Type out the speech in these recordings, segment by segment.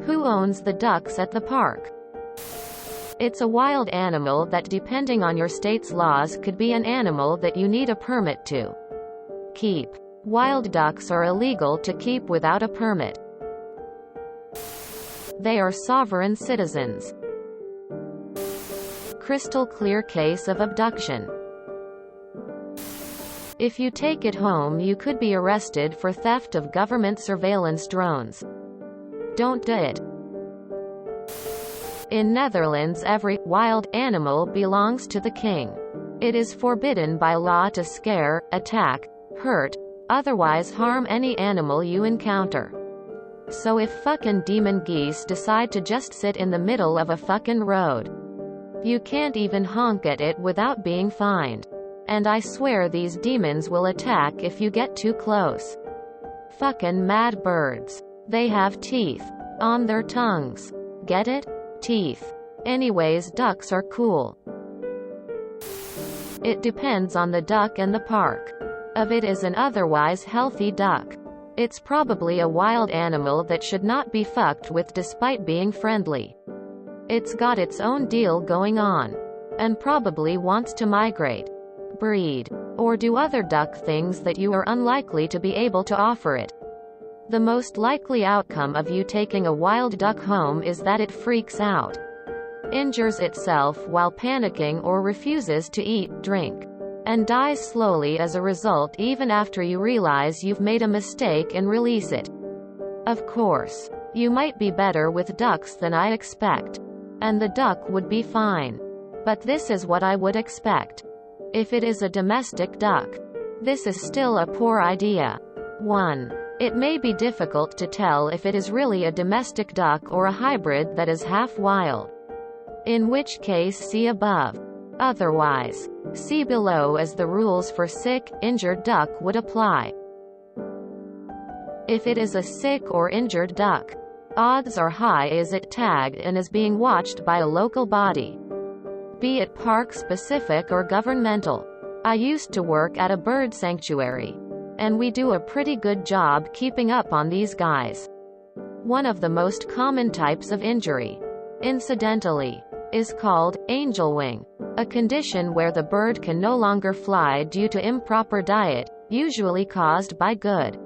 Who owns the ducks at the park? It's a wild animal that, depending on your state's laws, could be an animal that you need a permit to keep. Wild ducks are illegal to keep without a permit. They are sovereign citizens. Crystal clear case of abduction. If you take it home, you could be arrested for theft of government surveillance drones. Don't do it. In Netherlands, every wild animal belongs to the king. It is forbidden by law to scare, attack, hurt, otherwise harm any animal you encounter. So if fucking demon geese decide to just sit in the middle of a fucking road, you can't even honk at it without being fined. And I swear these demons will attack if you get too close. Fucking mad birds. They have teeth on their tongues. Get it? Teeth. Anyways, ducks are cool. It depends on the duck and the park. If it is an otherwise healthy duck, it's probably a wild animal that should not be fucked with despite being friendly. It's got its own deal going on, and probably wants to migrate, breed, or do other duck things that you are unlikely to be able to offer it. The most likely outcome of you taking a wild duck home is that it freaks out, injures itself while panicking, or refuses to eat, drink, and dies slowly as a result even after you realize you've made a mistake and release it. Of course, you might be better with ducks than I expect, and the duck would be fine. But this is what I would expect. If it is a domestic duck, this is still a poor idea. 1. It may be difficult to tell if it is really a domestic duck or a hybrid that is half wild. In which case, see above. Otherwise, see below, as the rules for sick, injured duck would apply. If it is a sick or injured duck, odds are high is it tagged and is being watched by a local body, be it park-specific or governmental. I used to work at a bird sanctuary, and we do a pretty good job keeping up on these guys. One of the most common types of injury, incidentally, is called angel wing, a condition where the bird can no longer fly due to improper diet, usually caused by good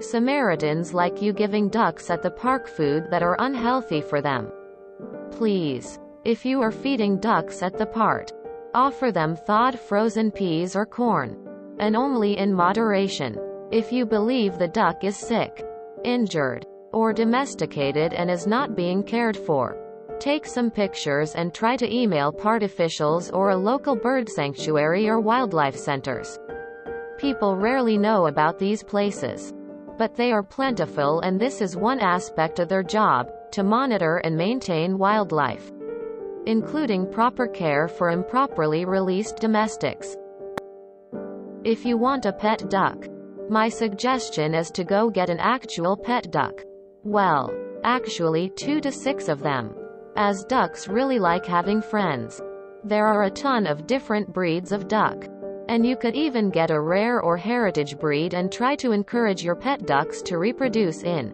Samaritans like you giving ducks at the park food that are unhealthy for them. Please, if you are feeding ducks at the park, offer them thawed frozen peas or corn, and only in moderation. If you believe the duck is sick, injured, or domesticated and is not being cared for, take some pictures and try to email park officials or a local bird sanctuary or wildlife centers. People rarely know about these places, but they are plentiful, and this is one aspect of their job, to monitor and maintain wildlife, including proper care for improperly released domestics. If you want a pet duck, my suggestion is to go get an actual pet duck. Well, actually 2 to 6 of them, as ducks really like having friends. There are a ton of different breeds of duck, and you could even get a rare or heritage breed and try to encourage your pet ducks to reproduce in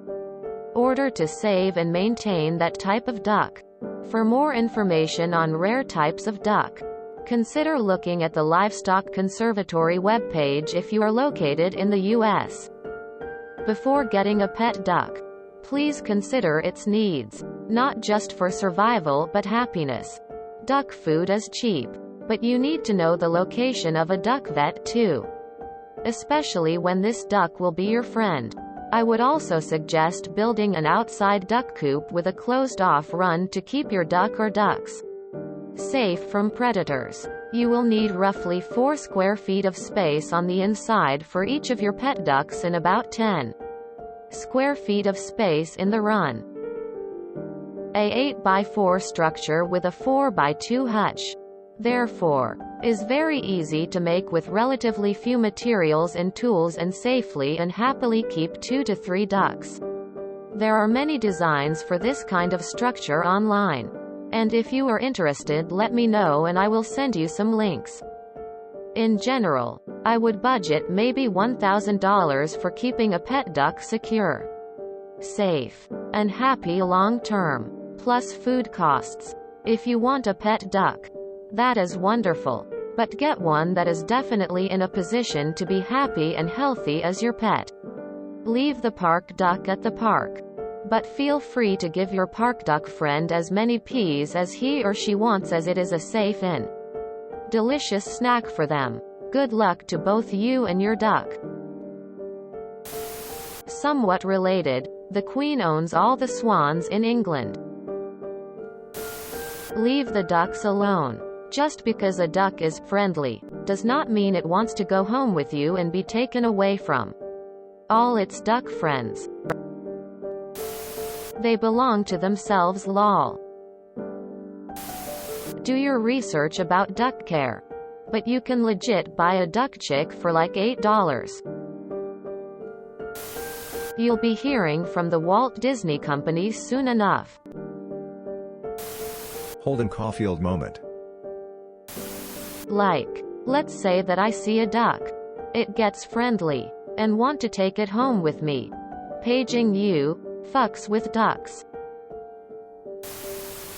order to save and maintain that type of duck. For more information on rare types of duck, consider looking at the Livestock Conservatory webpage if you are located in the U.S. Before getting a pet duck, please consider its needs, not just for survival but happiness. Duck food is cheap, but you need to know the location of a duck vet too, especially when this duck will be your friend. I would also suggest building an outside duck coop with a closed-off run to keep your duck or ducks safe from predators. You will need roughly 4 square feet of space on the inside for each of your pet ducks and about 10 square feet of space in the run. A 8x4 structure with a 4x2 hutch, therefore, is very easy to make with relatively few materials and tools, and safely and happily keep 2 to 3 ducks. There are many designs for this kind of structure online, and if you are interested, let me know and I will send you some links. In general, I would budget maybe $1,000 for keeping a pet duck secure, safe, and happy long term. Plus food costs. If you want a pet duck, that is wonderful. But get one that is definitely in a position to be happy and healthy as your pet. Leave the park duck at the park. But feel free to give your park duck friend as many peas as he or she wants, as it is a safe and delicious snack for them. Good luck to both you and your duck. Somewhat related, the Queen owns all the swans in England. Leave the ducks alone. Just because a duck is friendly, does not mean it wants to go home with you and be taken away from all its duck friends. They belong to themselves, lol. Do your research about duck care. But you can legit buy a duck chick for like $8. You'll be hearing from the Walt Disney Company soon enough. Holden Caulfield moment. Like, let's say that I see a duck. It gets friendly, and want to take it home with me. Paging you, fucks with ducks.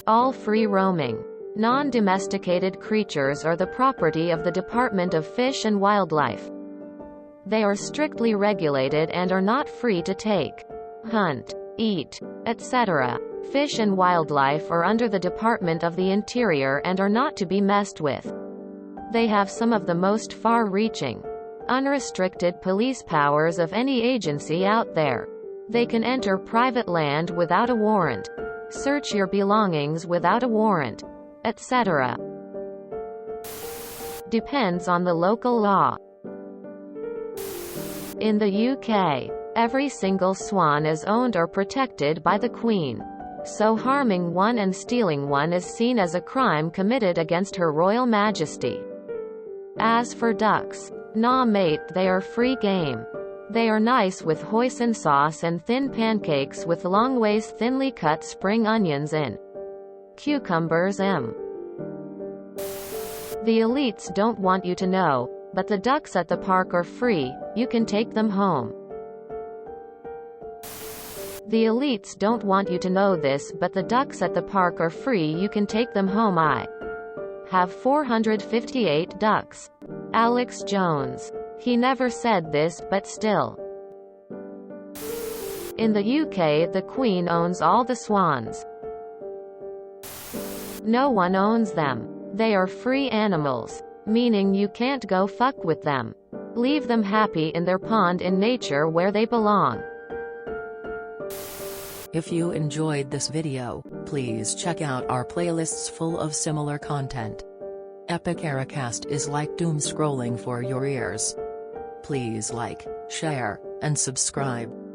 All free roaming. Non-domesticated creatures are the property of the Department of Fish and Wildlife. They are strictly regulated and are not free to take, hunt, eat, etc. Fish and Wildlife are under the Department of the Interior and are not to be messed with. They have some of the most far-reaching, unrestricted police powers of any agency out there. They can enter private land without a warrant, search your belongings without a warrant, etc. Depends on the local law. In the UK, every single swan is owned or protected by the Queen. So harming one and stealing one is seen as a crime committed against Her Royal Majesty. As for ducks, nah mate, they are free game. They are nice with hoisin sauce and thin pancakes with long ways thinly cut spring onions in. Cucumbers. The elites don't want you to know, but the ducks at the park are free, you can take them home. The elites don't want you to know this, but the ducks at the park are free, you can take them home. I have 458 ducks. Alex Jones. He never said this, but still. In the UK, the Queen owns all the swans. No one owns them. They are free animals, meaning you can't go fuck with them. Leave them happy in their pond in nature where they belong. If you enjoyed this video, please check out our playlists full of similar content. Epic Ericast is like doom scrolling for your ears. Please like, share, and subscribe.